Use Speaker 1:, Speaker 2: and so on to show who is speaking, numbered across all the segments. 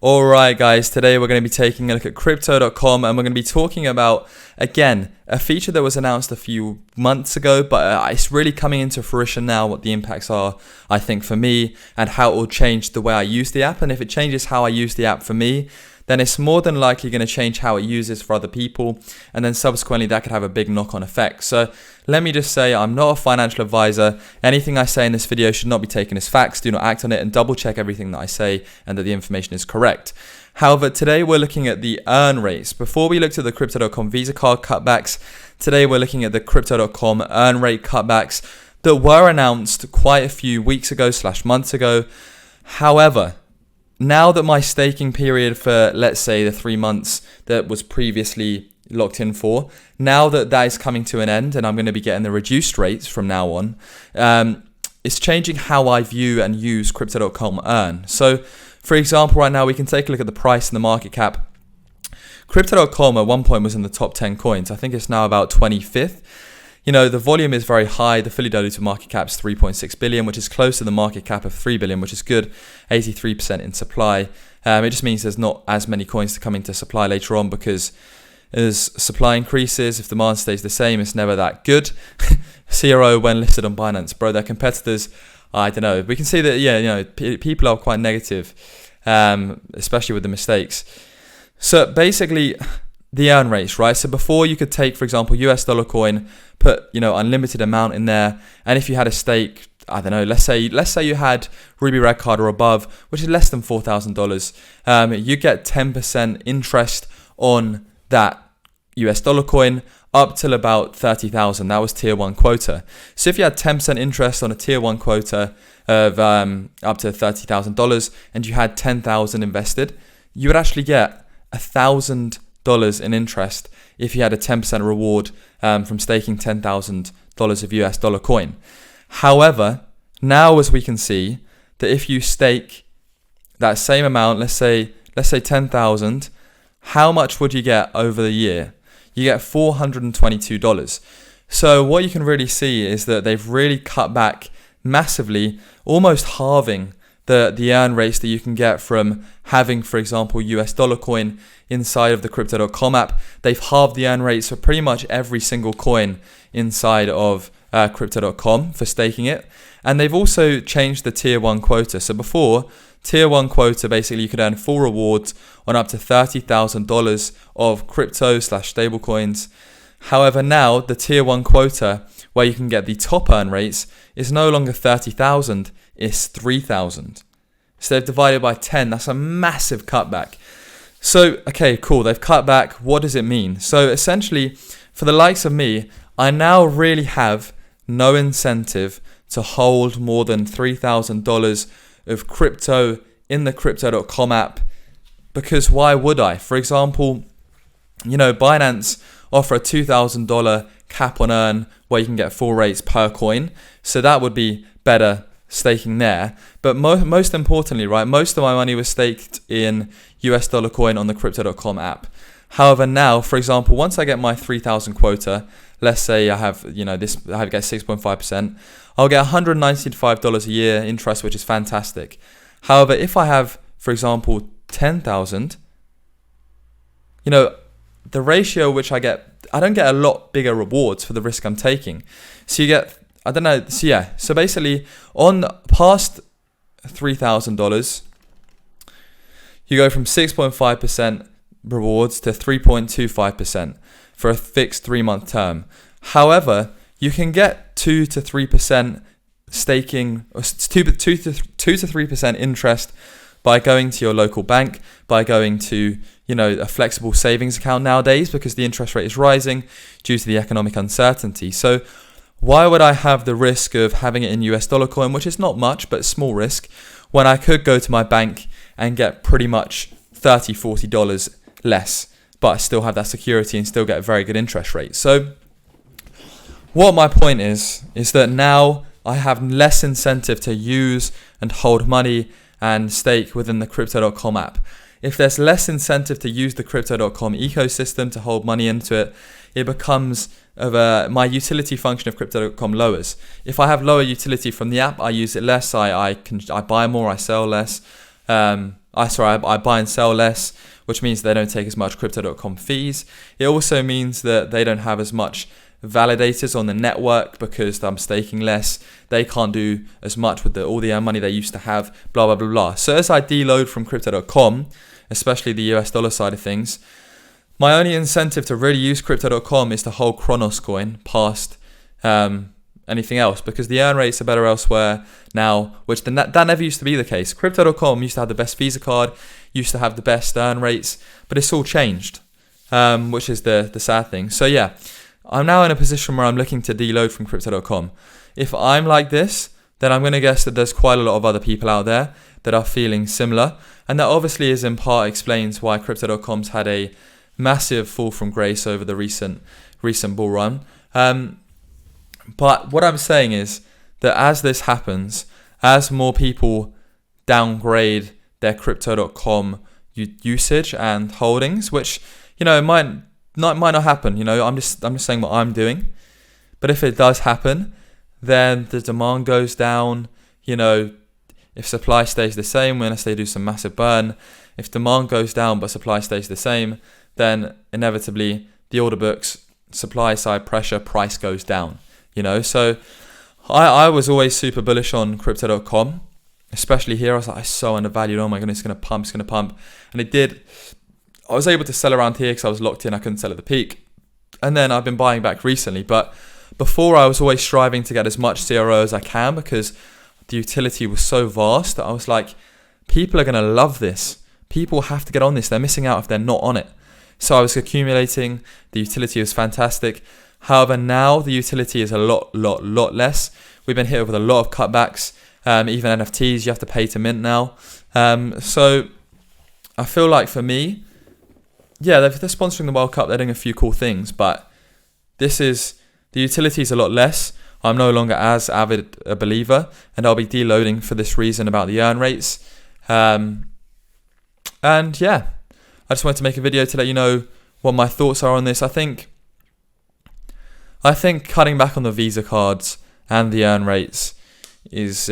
Speaker 1: Alright guys, today we're going to be taking a look at Crypto.com and we're going to be talking about, again, a feature that was announced a few months ago, but it's really coming into fruition now, what the impacts are, I think, for me, and how it will change the way I use the app. And if it changes how I use the app for me, then it's more than likely going to change how it uses for other people, and then subsequently that could have a big knock-on effect. So let me just say, I'm not a financial advisor. Anything I say in this video should not be taken as facts. Do not act on it, and double check everything that I say and that the information is correct. However, today we're looking at the earn rates. Before we looked at the Crypto.com Visa card cutbacks, today we're looking at the Crypto.com earn rate cutbacks that were announced quite a few weeks ago / months ago. However, now that my staking period for, let's say, the 3 months that was previously locked in for, now that that is coming to an end and I'm going to be getting the reduced rates from now on, it's changing how I view and use Crypto.com earn. So, for example, right now we can take a look at the price and the market cap. Crypto.com at one point was in the top 10 coins. I think it's now about 25th. You know, the volume is very high. The fully diluted market cap is 3.6 billion, which is close to the market cap of 3 billion, which is good. 83% in supply. It just means there's not as many coins to come into supply later on, because as supply increases, if demand stays the same, it's never that good. CRO, when listed on Binance, bro, their competitors, I don't know. We can see that, yeah, you know, people are quite negative, especially with the mistakes. So basically, the earn rates, right? So before you could take, for example, US dollar coin, put, you know, unlimited amount in there, and if you had a stake, I don't know, let's say you had Ruby Red Card or above, which is less than $4,000, you get 10% interest on that US dollar coin up till about 30,000. That was tier 1 quota. So if you had 10% interest on a tier 1 quota of up to $30,000 and you had 10,000 invested, you would actually get $1,000 in interest if you had a 10% reward from staking $10,000 of US dollar coin. However, now as we can see, that if you stake that same amount, let's say 10,000, how much would you get over the year? You get $422. So what you can really see is that they've really cut back massively, almost halving the earn rates that you can get from having, for example, US dollar coin inside of the Crypto.com app. They've halved the earn rates for pretty much every single coin inside of Crypto.com for staking it. And they've also changed the tier 1 quota. So before, tier 1 quota, basically you could earn full rewards on up to $30,000 of crypto / stablecoins. However, now the tier 1 quota, where you can get the top earn rates, is no longer 30,000, it's 3,000. So they've divided by 10. That's a massive cutback. So, okay, cool. They've cut back. What does it mean? So essentially, for the likes of me, I now really have no incentive to hold more than $3,000 of crypto in the Crypto.com app, because why would I? For example, you know, Binance offer a $2,000 cap on earn where you can get 4 rates per coin. So that would be better staking there. But most importantly, right, most of my money was staked in US dollar coin on the Crypto.com app. However, now, for example, once I get my 3,000 quota, let's say I have, you know, I get 6.5%, I'll get $195 a year interest, which is fantastic. However, if I have, for example, 10,000, you know, the ratio which I don't get a lot bigger rewards for the risk I'm taking. So you get, I don't know, so yeah. So basically, on past $3,000, you go from 6.5% rewards to 3.25% for a fixed 3-month term. However, you can get 2 to 3% staking, or 2 to 3% interest by going to your local bank, by going to, you know, a flexible savings account nowadays, because the interest rate is rising due to the economic uncertainty. So why would I have the risk of having it in US dollar coin, which is not much, but small risk, when I could go to my bank and get pretty much $30, $40 less, but I still have that security and still get a very good interest rate? So what my point is that now I have less incentive to use and hold money and stake within the Crypto.com app. If there's less incentive to use the Crypto.com ecosystem to hold money into it, it becomes my utility function of Crypto.com lowers. If I have lower utility from the app, I use it less. I buy more, I sell less. I buy and sell less, which means they don't take as much Crypto.com fees. It also means that they don't have as much validators on the network because I'm staking less. They can't do as much with all the money they used to have, blah, blah, blah, blah. So as I deload from Crypto.com, especially the US dollar side of things, my only incentive to really use Crypto.com is to hold Chronos coin past anything else, because the earn rates are better elsewhere now, which that never used to be the case. Crypto.com used to have the best Visa card, used to have the best earn rates, but it's all changed, which is the sad thing. So yeah, I'm now in a position where I'm looking to deload from Crypto.com. If I'm like this, then I'm going to guess that there's quite a lot of other people out there that are feeling similar, and that obviously is in part explains why Crypto.com's had a massive fall from grace over the recent bull run. But what I'm saying is that as this happens, as more people downgrade their Crypto.com usage and holdings, which, might not happen. I'm just saying what I'm doing. But if it does happen, then the demand goes down. If supply stays the same, unless they do some massive burn, if demand goes down but supply stays the same, then inevitably the order books, supply side pressure, price goes down. So I was always super bullish on Crypto.com, especially here. I was like, it's so undervalued. Oh my goodness, it's going to pump. And it did. I was able to sell around here because I was locked in. I couldn't sell at the peak. And then I've been buying back recently. But before, I was always striving to get as much CRO as I can because the utility was so vast that I was like, people are going to love this. People have to get on this. They're missing out if they're not on it. So I was accumulating. The utility was fantastic. However, now the utility is a lot less. We've been hit with a lot of cutbacks. Even NFTs, you have to pay to mint now. So I feel like for me, yeah, they're sponsoring the World Cup. They're doing a few cool things, but the utility is a lot less. I'm no longer as avid a believer, and I'll be deloading for this reason about the earn rates. And yeah, I just wanted to make a video to let you know what my thoughts are on this. I think cutting back on the Visa cards and the earn rates is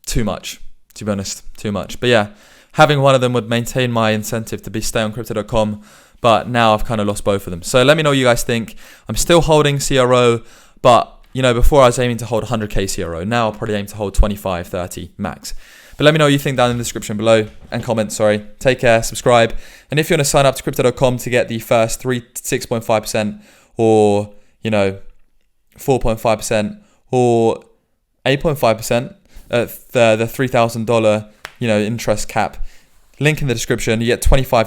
Speaker 1: too much, to be honest, too much. But yeah, having one of them would maintain my incentive to stay on Crypto.com, but now I've kind of lost both of them. So let me know what you guys think. I'm still holding CRO, but before I was aiming to hold 100k CRO. Now I'll probably aim to hold 25, 30 max. But let me know what you think down in the description below and comment, Take care, subscribe. And if you want to sign up to Crypto.com to get the first 6.5% or 4.5% or 8.5% at the $3,000 interest cap, link in the description. You get 25